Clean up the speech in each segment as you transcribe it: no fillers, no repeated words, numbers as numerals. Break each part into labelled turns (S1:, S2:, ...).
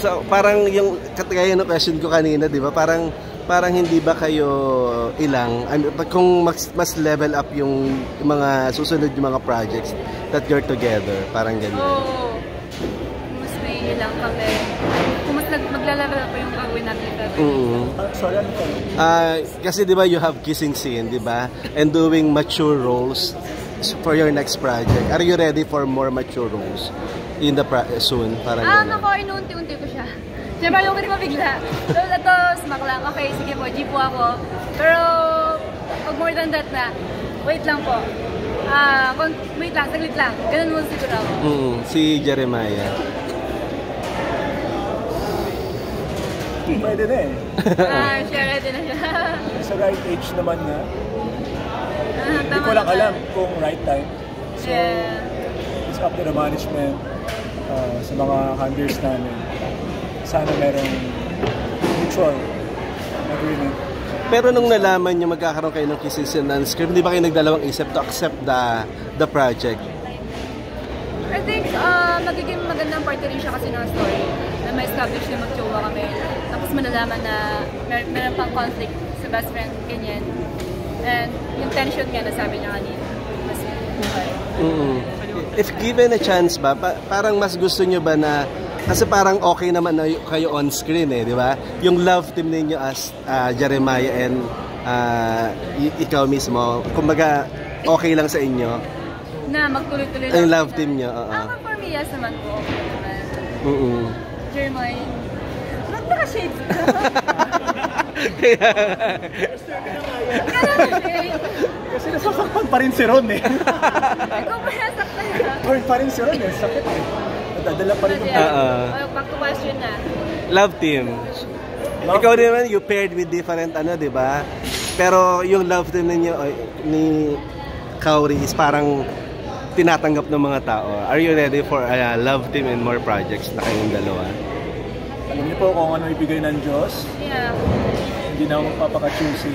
S1: So parang yung kagaya ng question ko kanina, 'di ba? Parang hindi ba kayo ilang kung mas level up yung mga susunod yung mga projects that you're together, parang ganyan.
S2: Oo. Mas may ilang kami. Kung mas magla-level up pa yung gagawin natin.
S3: Sorry, ano ko?
S1: Kasi 'di ba you have kissing scene, 'di ba? And doing mature roles for your next project. Are you ready for more mature roles in the soon? Parang
S2: ako, inuunti-unti ko siya. Siyempre, yung ko bigla. So, ito, smack lang. Okay, sige po, G po ako. Pero, pag more than that na, wait lang po. Wait lang, saglit lang. Ganun mo siguro ako.
S1: Si Jeremiah.
S3: Pwede na eh.
S2: Siya ready na siya.
S3: Sa right age naman na. Hindi ko lang alam kung right time. So, it's up to the management, sa mga handlers namin. Sana merong mutual agreement.
S1: Pero nung nalaman nyo magkakaroon kayo ng kissing scene ng script, hindi ba kayo nagdalawang isip to accept the project?
S2: I think magiging magandang part rin siya kasi ng story na may establish na mag-jowa kami. Tapos malalaman na meron pang conflict sa best friend, ganyan. And yung tension nga na sabi niya kanina, mas buhay.
S1: If given a chance ba, parang mas gusto nyo ba na, kasi parang okay naman na kayo on screen eh, di ba? Yung love team ninyo as Jeremiah and ikaw mismo, kumbaga okay lang sa inyo?
S2: Na magtuloy-tuloy lang.
S1: Yung love team nyo,
S2: For me, yes naman po. Jeremiah, nagpaka-shades ka.
S3: Kasi nasasaktan pa rin si Ron eh.
S2: Ikaw pa nasaktan ka.
S3: Turn pa rin si Ron eh, sakit eh. Nadadala pa rin yung
S2: back to question na.
S1: Love team. Ikaw naman, you paired with different di ba? Pero yung love team ninyo ni Kauri is parang tinatanggap ng mga tao. Are you ready for a love team and more projects na kayong dalawa?
S3: Alam niyo po kung ano ibigay ng Diyos.
S2: Yeah.
S3: Hindi na ako magpapaka-choosy.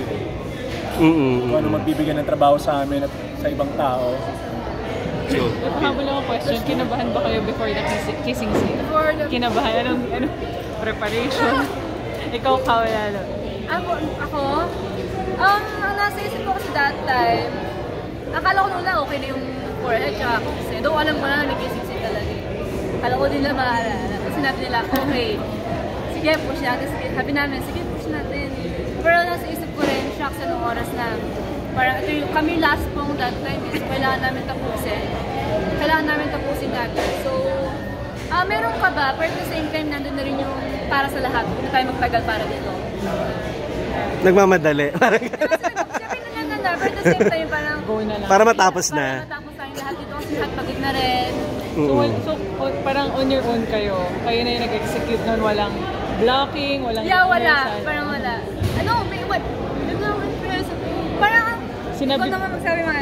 S3: Kung ano magbibigay ng trabaho sa amin at sa ibang tao.
S4: So, habol ako question, kinabahan ba kayo before the kissing scene? Kinabahan? Anong preparation? Ikaw, Kaulalo.
S2: Ako? Ang nasa isip ko kasi that time, akala ko nung okay na yung forehead tsaka kasi. Doon alam ko na nag-kissing scene talaga. Akala ko din na maalala. Kasi natin nila, okay, sige, push natin. Sabi namin, sige, push natin. Pero nasa isip ko rin, shocks anong oras na. Para kami last pong that time is kailangan namin tapusin. Kailangan namin tapusin natin. So, meron ka ba? Pero at the same time, nandun na rin yung para sa lahat. Hindi tayo magtagal para dito.
S1: Nagmamadali.
S2: Siyempre na, pero at the same time, parang
S1: para matapos na.
S2: Para matapos na yung lahat dito. Kasi lahat pagod na rin.
S4: So, parang on your own kayo. Kayo na yung nag-execute nun. Walang blocking, walang...
S2: Yeah, wala. Parang wala. Parang
S4: sinabi...
S2: Ikaw naman magsabi mga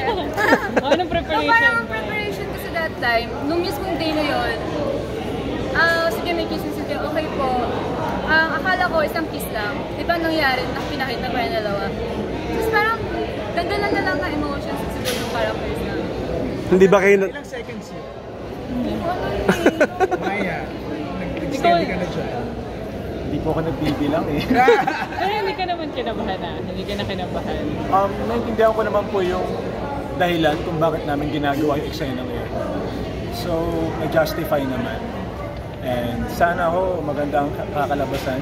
S4: anong preparation?
S2: Parang ang preparation kasi that time, nung mismong day na yun, sige may kissing sige, okay po. Akala ko isang kiss lang. Di ba nangyari, pinakita pa yung dalawa. Tapos parang, dagdalan na lang na emotions siguro yung characters na.
S1: Hindi ba kayo...
S3: Ilang seconds yun?
S2: Hindi ko alam eh.
S3: Maya, nag-steady ka na dyan. Hindi po ako nagbibilang eh.
S4: Pero hindi ka naman kinabahan na. Hindi ka na kinabahan.
S3: Naintindihan ko naman po yung dahilan kung bakit namin ginagawa yung eksena ngayon. So, na-justify naman. And sana ho, magandang kakalabasan.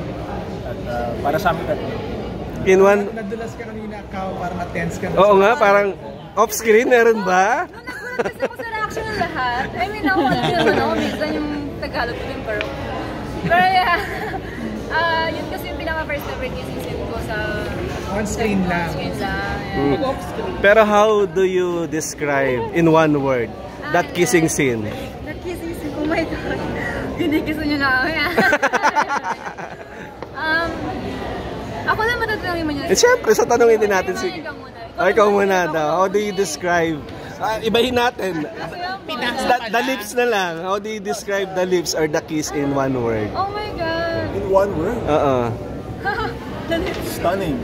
S3: At para sa amin tatlo.
S1: In one...
S5: Nadulas ka kanina, Kao, parang na-tense ka na.
S1: Oo nga, parang off-screen, meron ba?
S2: Nagulat kasi ako sa reaction ng lahat. I mean, ako naman ako, minsan yung Tagalog ko din, pero yeah. Yun kasi yung pinaka-first ever kissing scene ko sa...
S5: On-screen lang.
S2: On-screen lang.
S1: Pero how do you describe in one word that kissing scene?
S2: That kissing scene, oh my God. Ginikiso nyo na ako. Ako naman tatanungin mo nyo.
S1: Siyempre, sa tanongin din natin. Ikaw muna daw. How do you describe? Ibahin natin. The lips na lang. How do you describe the lips or the kiss in one word?
S2: Oh my God.
S3: In one word?
S2: The lips.
S3: Stunning.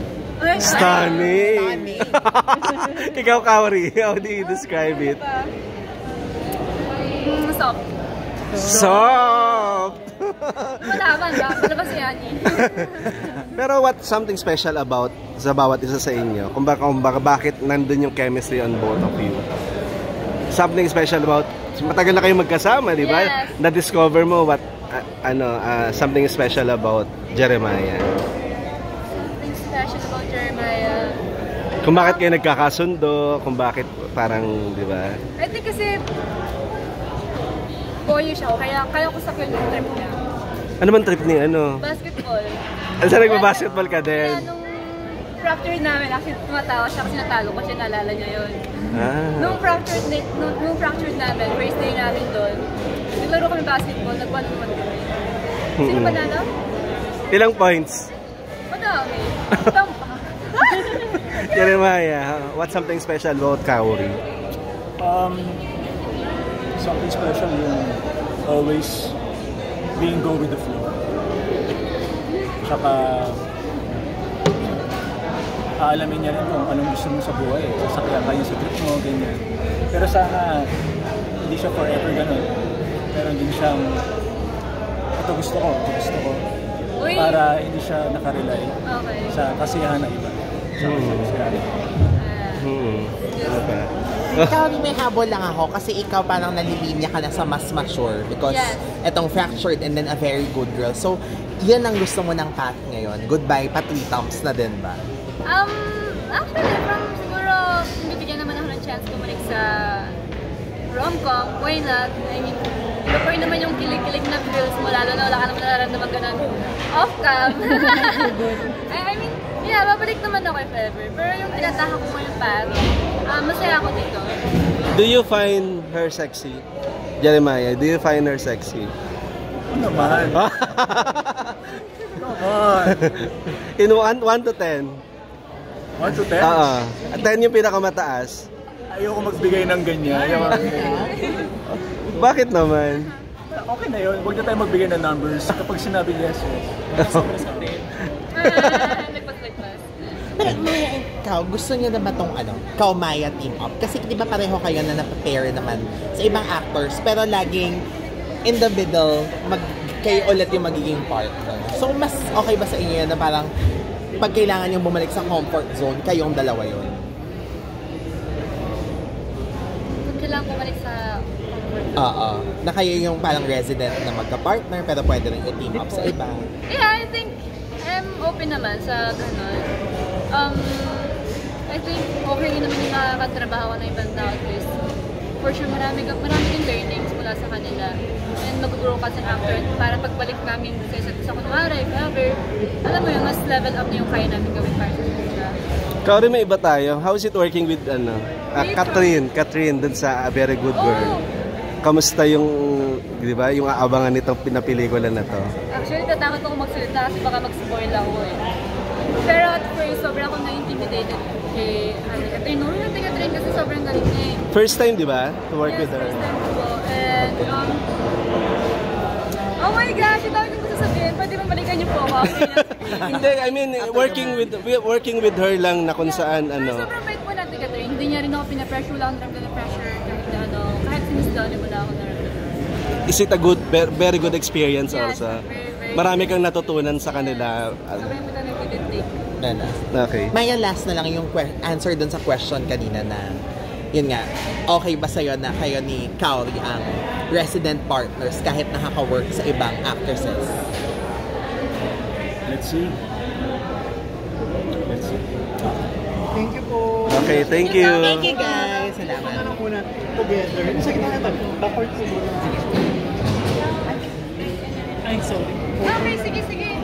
S1: Stunning. Ikaw, Kauri, how do you describe it?
S2: Soft.
S1: Soft. soft.
S2: Malaman ba? Malabas yan eh.
S1: Pero what something special about sa bawat isa sa inyo? Kung bakit nandun yung chemistry on both of you? Something special about, matagal na kayo magkasama, di ba?
S2: Yes.
S1: Na-discover mo what, something special about Jeremiah.
S2: Something special about Jeremiah.
S1: Kung bakit kayo nagkakasundo, kung bakit parang, di ba?
S2: I think kasi boyish ako, kaya ko sa yung trip niya.
S1: Ano man trip niya, ano?
S2: Basketball.
S1: Ano sa nagbabasketball ka
S2: Kaya
S1: din?
S2: nung fracture namin, actually tumatawa siya kasi natalo ko siya, naalala niya yun. Nung fracture namin, first day namin doon, naglaro kami basketball, nagbaluman kami. Sino panalo?
S1: Ilang points?
S2: Madami. Tampa.
S1: Jeremiah, what's something special about Kaori?
S3: Something special yung always being go with the flow. Tsaka aalamin niya rin kung anong gusto mo sa buhay. Sasakyan ka niya sa trip mo, ganyan. Pero sana hindi siya forever ganun. Pero din siyang ito gusto ko.
S2: Uy.
S3: Para hindi siya nakarely
S2: Okay.
S3: sa kasiyahan ng iba.
S1: Okay.
S6: Ikaw, may habol lang ako kasi ikaw parang nalilinya ka na sa mas mature because
S2: Yes.
S6: etong fractured and then a very good girl. So, yan ang gusto mo ng path ngayon. Goodbye pa 3 times na din ba?
S2: Actually, from siguro, bibigyan naman ako ng chance bumalik sa rom-com, why not? I mean, iba pa rin naman yung kilig-kilig na feels mo, lalo na wala ka naman nararamdaman ganun off-cam. I mean, yeah, babalik naman ako if ever. Pero yung tinataka ko ngayon path, masaya ako dito.
S1: Do you find her sexy? Jeremiah, do you find her sexy?
S3: Ano naman? Come on!
S1: In 1 to 10?
S3: 1 to 10?
S1: 10 yung pinakamataas.
S3: Ayoko magbigay ng ganyan.
S1: Bakit naman?
S3: Okay na yun. Huwag na tayo magbigay ng numbers. Kapag sinabi yes.
S2: Nagpas-nagpas.
S6: Pero Maya, ikaw, gusto niyo na ba tong Kao Maya team up? Kasi di ba pareho kayo na na-pair naman sa ibang actors, pero laging in the middle, kayo ulit yung magiging partner. So, mas okay ba sa inyo na parang pag kailangan yung bumalik sa comfort zone, kayong dalawa yun?
S2: Kung kailangan bumalik sa
S6: Oo. Na kayo yung parang resident na magka-partner, pero pwede rin i-team up sa iba.
S2: yeah, I think I'm open naman sa ganun. I think okay naman yung nakakatrabaho ng ibang tao is for sure marami din learnings mula sa kanila and mag-grow ka sa actor para pagbalik namin sa isa't isa kunwari, if ever, alam mo yun, mas level up na yung kaya namin gawin para sa future.
S1: Kaori, may iba tayo. How is it working with Catherine dun sa A Very Good Girl? Kamusta yung, di ba, yung aabangan nitong pinapelikula na to?
S2: Actually, tatakot ako magsalita kasi baka mag-spoil ako eh. Pero at first, sobrang ako na-intimidated kay Catherine. No, yung Catherine kasi sobrang galing niya eh.
S1: First time, di ba, to work with her?
S2: Yes, first time ko. And, oh my gosh, ito ako gusto sabihin. Pwede ba balikan niyo po ako?
S1: Hindi, I mean, working with her lang na kung saan,
S2: Sobrang bait po natin, Catherine. Hindi niya rin ako pinapressure, wala akong naramdaman na pressure. Kahit sinisdali mo na ako naramdaman.
S1: Is it a good, very good experience
S2: Yes,
S1: also?
S2: very
S1: Marami kang natutunan sa kanila.
S2: Sobrang po na nag-take.
S1: Okay.
S6: Maya, last na lang yung answer dun sa question kanina na, yun nga, okay ba sa'yo na kayo ni Kaori ang resident partners kahit nakaka-work sa ibang actresses?
S3: Let's see.
S5: Thank you po.
S1: Okay, thank you.
S6: Thank you, guys. Salamat.
S5: Ano muna together. Sige na ito. Backward siguro. Ay, sorry.
S2: Okay, sige.